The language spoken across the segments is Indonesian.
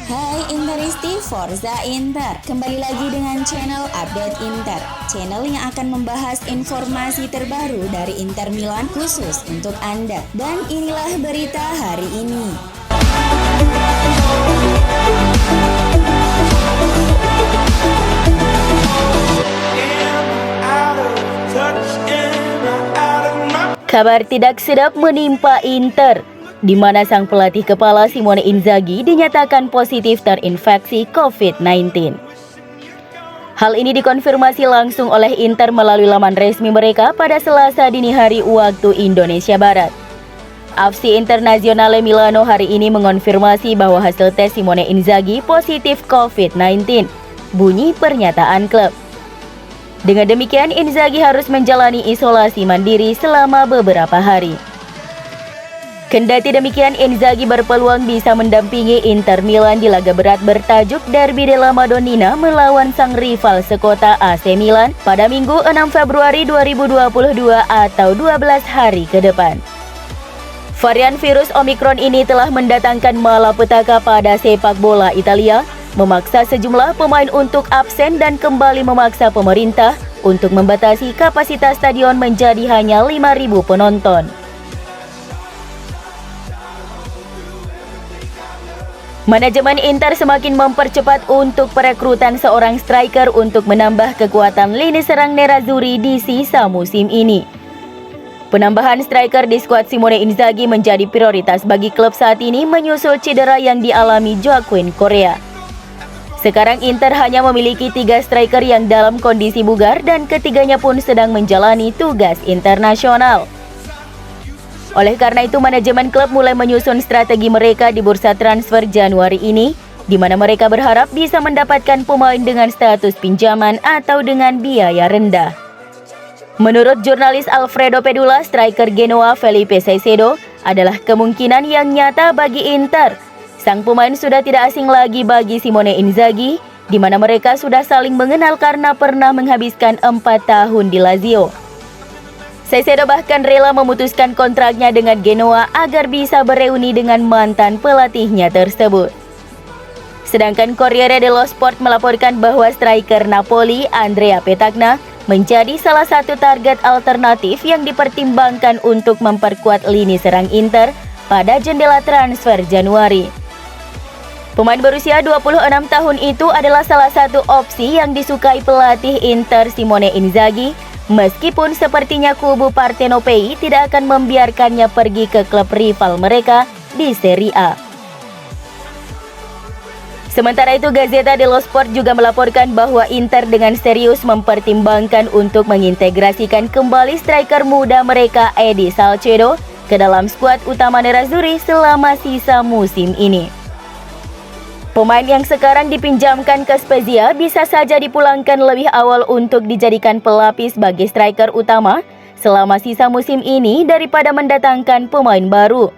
Hai Interisti Forza Inter, kembali lagi dengan channel Update Inter, channel yang akan membahas informasi terbaru dari Inter Milan khusus untuk Anda. Dan inilah berita hari ini. Kabar tidak sedap menimpa Inter, di mana sang pelatih kepala Simone Inzaghi dinyatakan positif terinfeksi COVID-19. Hal ini dikonfirmasi langsung oleh Inter melalui laman resmi mereka pada Selasa dini hari waktu Indonesia Barat. AFC Internazionale Milano hari ini mengonfirmasi bahwa hasil tes Simone Inzaghi positif COVID-19, bunyi pernyataan klub. Dengan demikian, Inzaghi harus menjalani isolasi mandiri selama beberapa hari. Kendati demikian, Inzaghi berpeluang bisa mendampingi Inter Milan di laga berat bertajuk Derby della Madonnina melawan sang rival sekota AC Milan pada Minggu 6 Februari 2022 atau 12 hari ke depan. Varian virus Omikron ini telah mendatangkan malapetaka pada sepak bola Italia, memaksa sejumlah pemain untuk absen dan kembali memaksa pemerintah untuk membatasi kapasitas stadion menjadi hanya 5.000 penonton. Manajemen Inter semakin mempercepat untuk perekrutan seorang striker untuk menambah kekuatan lini serang Nerazzurri di sisa musim ini. Penambahan striker di skuad Simone Inzaghi menjadi prioritas bagi klub saat ini menyusul cedera yang dialami Joaquin Correa. Sekarang Inter hanya memiliki 3 striker yang dalam kondisi bugar dan ketiganya pun sedang menjalani tugas internasional. Oleh karena itu, manajemen klub mulai menyusun strategi mereka di bursa transfer Januari ini, di mana mereka berharap bisa mendapatkan pemain dengan status pinjaman atau dengan biaya rendah. Menurut jurnalis Alfredo Pedula, striker Genoa Felipe Caicedo adalah kemungkinan yang nyata bagi Inter. Sang pemain sudah tidak asing lagi bagi Simone Inzaghi, di mana mereka sudah saling mengenal karena pernah menghabiskan 4 tahun di Lazio. Caicedo bahkan rela memutuskan kontraknya dengan Genoa agar bisa bereuni dengan mantan pelatihnya tersebut. Sedangkan Corriere dello Sport melaporkan bahwa striker Napoli Andrea Petagna menjadi salah satu target alternatif yang dipertimbangkan untuk memperkuat lini serang Inter pada jendela transfer Januari. Pemain berusia 26 tahun itu adalah salah satu opsi yang disukai pelatih Inter Simone Inzaghi, meskipun sepertinya kubu Partenopei tidak akan membiarkannya pergi ke klub rival mereka di Serie A. Sementara itu, Gazzetta dello Sport juga melaporkan bahwa Inter dengan serius mempertimbangkan untuk mengintegrasikan kembali striker muda mereka Edi Salcedo ke dalam skuad utama Nerazzurri selama sisa musim ini. Pemain yang sekarang dipinjamkan ke Spezia bisa saja dipulangkan lebih awal untuk dijadikan pelapis bagi striker utama selama sisa musim ini daripada mendatangkan pemain baru.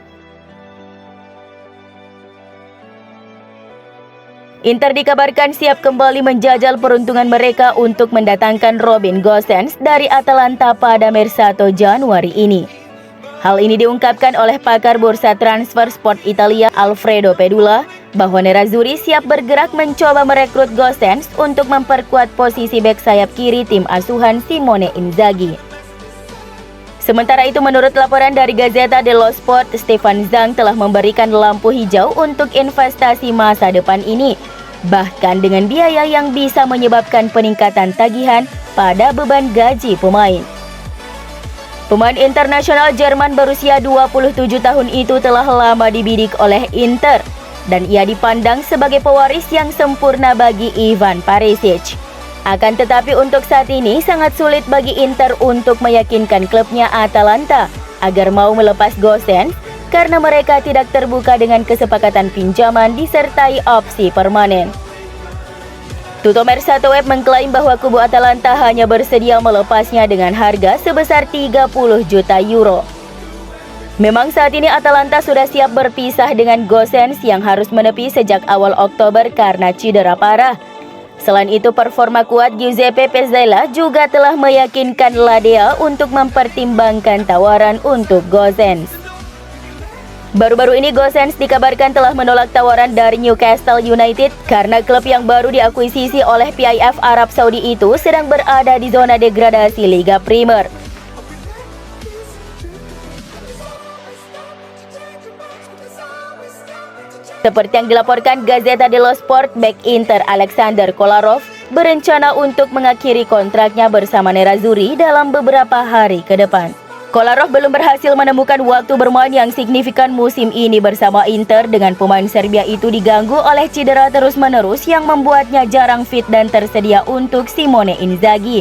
Inter dikabarkan siap kembali menjajal peruntungan mereka untuk mendatangkan Robin Gosens dari Atalanta pada Mercato Januari ini. Hal ini diungkapkan oleh pakar bursa transfer Sport Italia Alfredo Pedula bahwa Nerazzurri siap bergerak mencoba merekrut Gosens untuk memperkuat posisi bek sayap kiri tim asuhan Simone Inzaghi. Sementara itu, menurut laporan dari Gazzetta dello Sport, Stefan Zhang telah memberikan lampu hijau untuk investasi masa depan ini, bahkan dengan biaya yang bisa menyebabkan peningkatan tagihan pada beban gaji pemain. Pemain internasional Jerman berusia 27 tahun itu telah lama dibidik oleh Inter, dan ia dipandang sebagai pewaris yang sempurna bagi Ivan Perisic. Akan tetapi untuk saat ini sangat sulit bagi Inter untuk meyakinkan klubnya Atalanta agar mau melepas Gosens karena mereka tidak terbuka dengan kesepakatan pinjaman disertai opsi permanen. Tutto Mercato Web mengklaim bahwa kubu Atalanta hanya bersedia melepasnya dengan harga sebesar 30 juta euro. Memang saat ini Atalanta sudah siap berpisah dengan Gosens yang harus menepi sejak awal Oktober karena cedera parah. Selain itu, performa kuat Giuseppe Pezzella juga telah meyakinkan Ladea untuk mempertimbangkan tawaran untuk Gosens. Baru-baru ini Gosens dikabarkan telah menolak tawaran dari Newcastle United karena klub yang baru diakuisisi oleh PIF Arab Saudi itu sedang berada di zona degradasi Liga Primer. Seperti yang dilaporkan Gazzetta dello Sport, bek Inter Alexander Kolarov berencana untuk mengakhiri kontraknya bersama Nerazzurri dalam beberapa hari ke depan. Kolarov belum berhasil menemukan waktu bermain yang signifikan musim ini bersama Inter dengan pemain Serbia itu diganggu oleh cedera terus-menerus yang membuatnya jarang fit dan tersedia untuk Simone Inzaghi.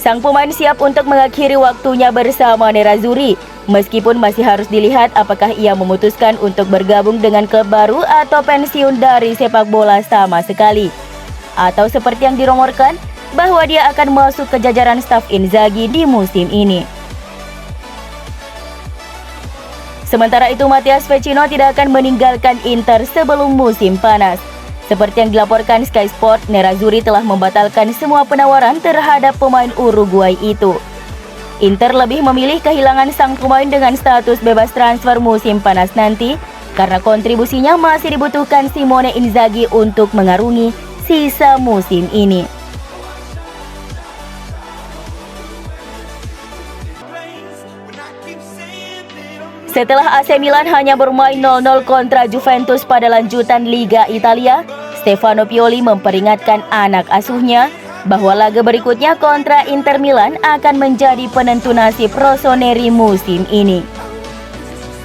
Sang pemain siap untuk mengakhiri waktunya bersama Nerazzurri, meskipun masih harus dilihat apakah ia memutuskan untuk bergabung dengan klub baru atau pensiun dari sepak bola sama sekali. Atau seperti yang dirumorkan, bahwa dia akan masuk ke jajaran staf Inzaghi di musim ini. Sementara itu, Matthias Vecino tidak akan meninggalkan Inter sebelum musim panas. Seperti yang dilaporkan Sky Sport, Nerazzurri telah membatalkan semua penawaran terhadap pemain Uruguay itu. Inter lebih memilih kehilangan sang pemain dengan status bebas transfer musim panas nanti, karena kontribusinya masih dibutuhkan Simone Inzaghi untuk mengarungi sisa musim ini. Setelah AC Milan hanya bermain 0-0 kontra Juventus pada lanjutan Liga Italia, Stefano Pioli memperingatkan anak asuhnya bahwa laga berikutnya kontra Inter Milan akan menjadi penentu nasib rossoneri musim ini.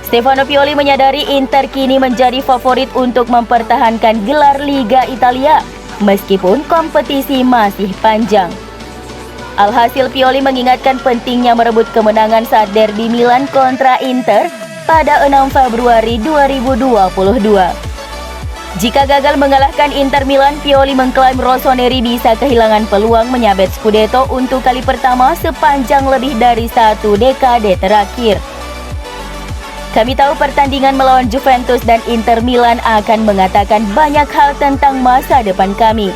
Stefano Pioli menyadari Inter kini menjadi favorit untuk mempertahankan gelar Liga Italia, meskipun kompetisi masih panjang. Alhasil, Pioli mengingatkan pentingnya merebut kemenangan saat derby Milan kontra Inter pada 6 Februari 2022. Jika gagal mengalahkan Inter Milan, Pioli mengklaim rossoneri bisa kehilangan peluang menyabet Scudetto untuk kali pertama sepanjang lebih dari 1 dekade terakhir. Kami tahu pertandingan melawan Juventus dan Inter Milan akan mengatakan banyak hal tentang masa depan kami.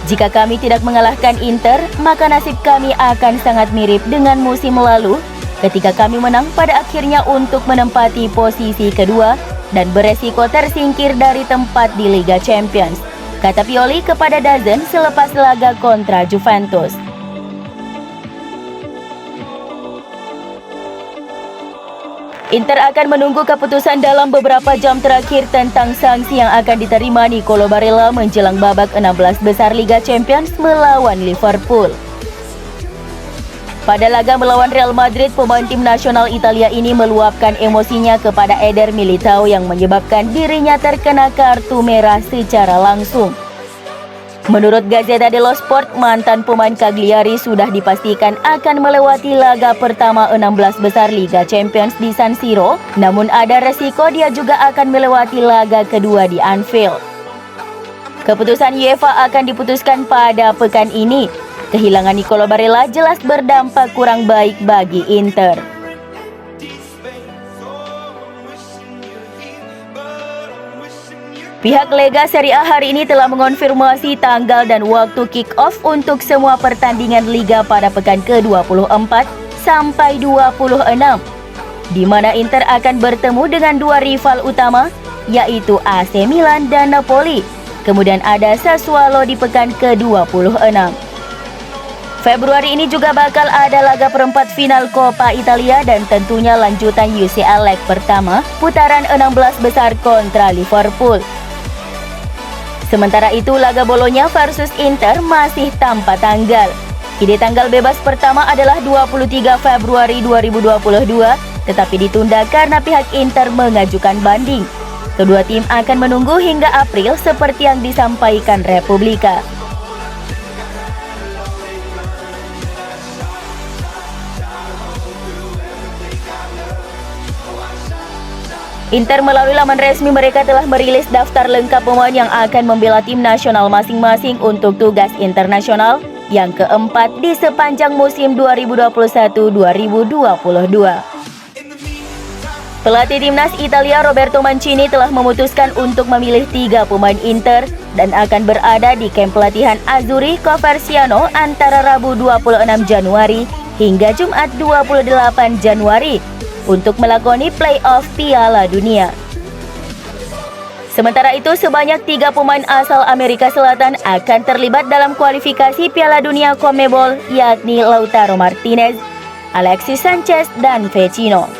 Jika kami tidak mengalahkan Inter, maka nasib kami akan sangat mirip dengan musim lalu ketika kami menang pada akhirnya untuk menempati posisi kedua dan beresiko tersingkir dari tempat di Liga Champions, kata Pioli kepada DAZN selepas laga kontra Juventus. Inter akan menunggu keputusan dalam beberapa jam terakhir tentang sanksi yang akan diterima Nicolo Barella menjelang babak 16 besar Liga Champions melawan Liverpool. Pada laga melawan Real Madrid, pemain tim nasional Italia ini meluapkan emosinya kepada Eder Militao yang menyebabkan dirinya terkena kartu merah secara langsung. Menurut Gazzetta dello Sport, mantan pemain Cagliari sudah dipastikan akan melewati laga pertama 16 besar Liga Champions di San Siro, namun ada resiko dia juga akan melewati laga kedua di Anfield. Keputusan UEFA akan diputuskan pada pekan ini. Kehilangan Nicolo Barella jelas berdampak kurang baik bagi Inter. Pihak Lega Serie A hari ini telah mengonfirmasi tanggal dan waktu kick-off untuk semua pertandingan Liga pada pekan ke-24 sampai 26, di mana Inter akan bertemu dengan dua rival utama, yaitu AC Milan dan Napoli. Kemudian ada Sassuolo di pekan ke-26. Februari ini juga bakal ada laga perempat final Coppa Italia dan tentunya lanjutan UCL leg pertama putaran 16 besar kontra Liverpool. Sementara itu, laga Bologna versus Inter masih tanpa tanggal. Ide tanggal bebas pertama adalah 23 Februari 2022, tetapi ditunda karena pihak Inter mengajukan banding. Kedua tim akan menunggu hingga April seperti yang disampaikan Repubblica. Inter melalui laman resmi mereka telah merilis daftar lengkap pemain yang akan membela tim nasional masing-masing untuk tugas internasional yang keempat di sepanjang musim 2021-2022. Pelatih timnas Italia Roberto Mancini telah memutuskan untuk memilih 3 pemain Inter dan akan berada di kamp pelatihan Azzurri Coverciano antara Rabu 26 Januari hingga Jumat 28 Januari. untuk melakoni playoff Piala Dunia. Sementara itu, sebanyak 3 pemain asal Amerika Selatan akan terlibat dalam kualifikasi Piala Dunia CONMEBOL, yakni Lautaro Martinez, Alexis Sanchez, dan Vecino.